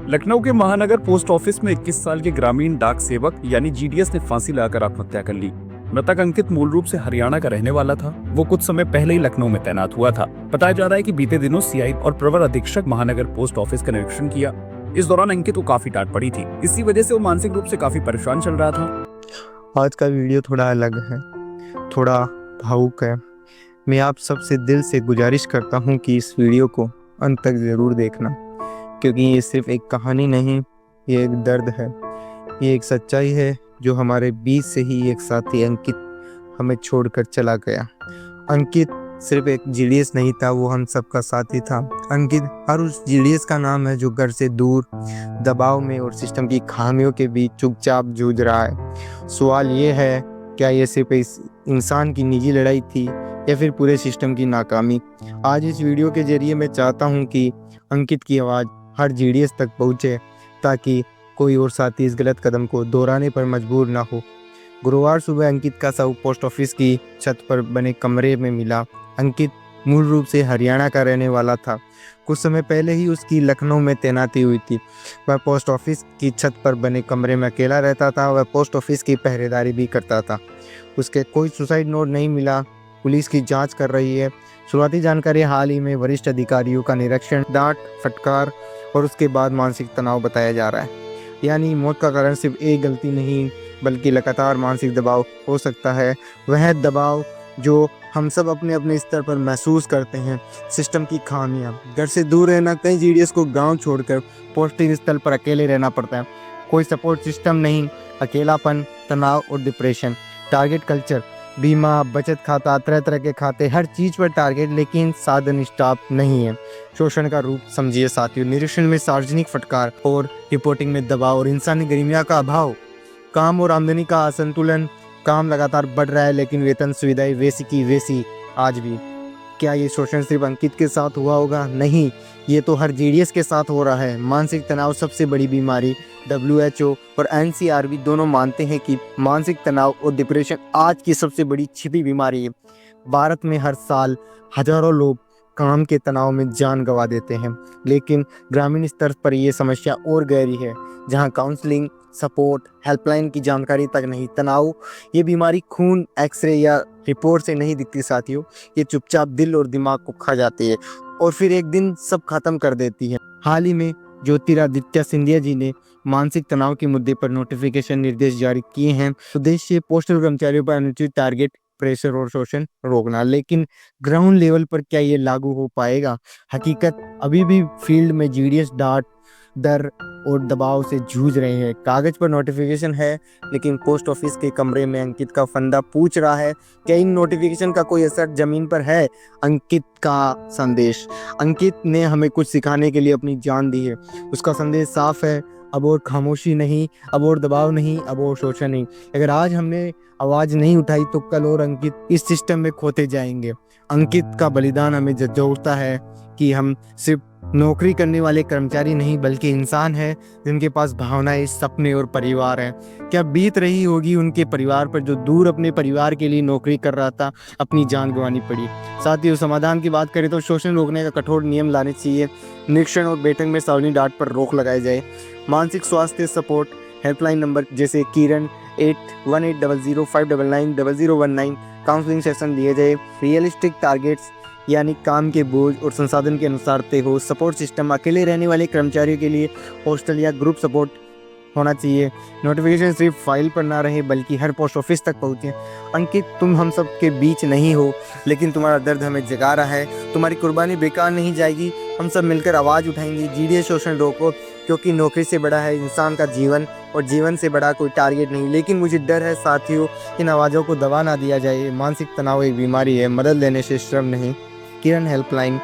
लखनऊ के महानगर post office में 21 साल के ग्रामीण डाक सेवक यानी जीडीएस ने फांसी लगाकर आत्महत्या कर ली। मृतक अंकित मूल रूप से हरियाणा का रहने वाला था। वो कुछ समय पहले ही लखनऊ में तैनात हुआ था। बताया जा रहा है कि बीते दिनों सीआई और प्रवर अधीक्षक महानगर पोस्ट ऑफिस का निरीक्षण किया। इस दौरान अंकित को काफी डांट पड़ी थी। इसी वजह से वो मानसिक रूप से काफी परेशान चल रहा था। आज का वीडियो थोड़ा अलग है, थोड़ा भावुक है। मैं आप सबसे दिल से गुजारिश करता हूँ कि इस वीडियो को अंत तक ज़रूर देखना, क्योंकि ये सिर्फ एक कहानी नहीं, ये एक दर्द है, ये एक सच्चाई है जो हमारे बीच से ही एक साथी अंकित हमें छोड़कर चला गया। अंकित सिर्फ एक जीडीएस नहीं था, वो हम सबका साथी था। अंकित हर उस जीडीएस का नाम है जो घर से दूर, दबाव में और सिस्टम की खामियों के बीच चुपचाप जूझ रहा है। सवाल ये है, क्या ये सिर्फ इस इंसान की निजी लड़ाई थी या फिर पूरे सिस्टम की नाकामी? आज इस वीडियो के जरिए मैं चाहता हूँ कि अंकित की आवाज़ हर जीडीएस तक पहुँचे, ताकि कोई और साथी इस गलत कदम को दोहराने पर मजबूर ना हो। गुरुवार सुबह अंकित का शव पोस्ट ऑफिस की छत पर बने कमरे में मिला। अंकित मूल रूप से हरियाणा का रहने वाला था। कुछ समय पहले ही उसकी लखनऊ में तैनाती हुई थी। वह पोस्ट ऑफिस की छत पर बने कमरे में अकेला रहता था। वह पोस्ट ऑफिस की पहरेदारी भी करता था। उसके कोई सुसाइड नोट नहीं मिला। पुलिस की जांच कर रही है। शुरुआती जानकारी हाल ही में वरिष्ठ अधिकारियों का निरीक्षण, डांट, फटकार और उसके बाद मानसिक तनाव बताया जा रहा है। यानी मौत का कारण सिर्फ एक गलती नहीं, बल्कि लगातार मानसिक दबाव हो सकता है। वह दबाव जो हम सब अपने अपने स्तर पर महसूस करते हैं। सिस्टम की खामियां, घर से दूर रहना, कई जीडीएस को गांव छोड़कर पोस्टिंग स्थल पर अकेले रहना पड़ता है। कोई सपोर्ट सिस्टम नहीं, अकेलापन, तनाव और डिप्रेशन। टारगेट कल्चर, बीमा, बचत खाता, तरह तरह के खाते, हर चीज़ पर टारगेट, लेकिन साधन स्टाफ नहीं है। शोषण का रूप समझिए साथियों। निरीक्षण में सार्वजनिक फटकार और रिपोर्टिंग में दबाव और इंसानी गरिमा का अभाव। काम और आमदनी का असंतुलन। काम लगातार बढ़ रहा है लेकिन वेतन सुविधाएं वैसी की वैसी आज भी। क्या ये शोषण सिर्फ अंकित के साथ हुआ होगा? नहीं, ये तो हर जीडीएस के साथ हो रहा है। मानसिक तनाव सबसे बड़ी बीमारी। WHO और NCRB दोनों मानते हैं कि मानसिक तनाव और डिप्रेशन आज की सबसे बड़ी छिपी बीमारी है। भारत में हर साल हजारों लोग काम के तनाव में जान गंवा देते हैं, लेकिन ग्रामीण स्तर पर यह समस्या और गहरी है, जहां काउंसलिंग, सपोर्ट, हेल्पलाइन की जानकारी तक नहीं। तनाव ये बीमारी खून, एक्सरे या रिपोर्ट से नहीं दिखती साथियों। ये चुपचाप दिल और दिमाग को खा जाती है और फिर एक दिन सब खत्म कर देती है। हाल ही में ज्योतिरादित्य सिंधिया जी ने मानसिक तनाव के मुद्दे पर नोटिफिकेशन निर्देश जारी किए हैं। उद्देश्य पोस्टल कर्मचारियों पर अनुचित टारगेट, प्रेशर और शोषण रोकना। लेकिन ग्राउंड लेवल पर क्या ये लागू हो पाएगा? हकीकत अभी भी फील्ड में जीडीएस डांट, डर और दबाव से जूझ रहे हैं। कागज पर नोटिफिकेशन है, लेकिन पोस्ट ऑफिस के कमरे में अंकित का फंदा पूछ रहा है, क्या इन नोटिफिकेशन का कोई असर जमीन पर है? अंकित का संदेश। अंकित ने हमें कुछ सिखाने के लिए अपनी जान दी है। उसका संदेश साफ है, अब और खामोशी नहीं, अब और दबाव नहीं, अब और शोषण नहीं। अगर आज हमने आवाज नहीं उठाई तो कल और अंकित इस सिस्टम में खोते जाएंगे। अंकित का बलिदान हमें झकझोरता है कि हम सिर्फ नौकरी करने वाले कर्मचारी नहीं, बल्कि इंसान हैं जिनके पास भावनाएं, सपने और परिवार हैं। क्या बीत रही होगी उनके परिवार पर जो दूर अपने परिवार के लिए नौकरी कर रहा था, अपनी जान गंवानी पड़ी। साथियों, समाधान की बात करें तो शोषण रोकने का कठोर नियम लाने चाहिए। निरीक्षण और बैठक में सार्वजनिक डांट पर रोक लगाई जाए। मानसिक स्वास्थ्य सपोर्ट हेल्पलाइन नंबर जैसे किरण 8180599019 काउंसलिंग सेशन दिए जाए। रियलिस्टिक टारगेट्स यानी काम के बोझ और संसाधन के अनुसार तय हो। सपोर्ट सिस्टम अकेले रहने वाले कर्मचारियों के लिए हॉस्टल या ग्रुप सपोर्ट होना चाहिए। नोटिफिकेशन सिर्फ फाइल पर ना रहे, बल्कि हर पोस्ट ऑफिस तक पहुँचे। अंकित, तुम हम सब के बीच नहीं हो, लेकिन तुम्हारा दर्द हमें जगा रहा है। तुम्हारी कुर्बानी बेकार नहीं जाएगी। हम सब मिलकर आवाज़ उठाएंगे। जीडीएस शोषण रोको, क्योंकि नौकरी से बड़ा है इंसान का जीवन और जीवन से बड़ा कोई टारगेट नहीं। लेकिन मुझे डर है साथियों, इन आवाज़ों को दबा ना दिया जाए। मानसिक तनाव एक बीमारी है, मदद लेने से शर्म नहीं। किरण हेल्पलाइन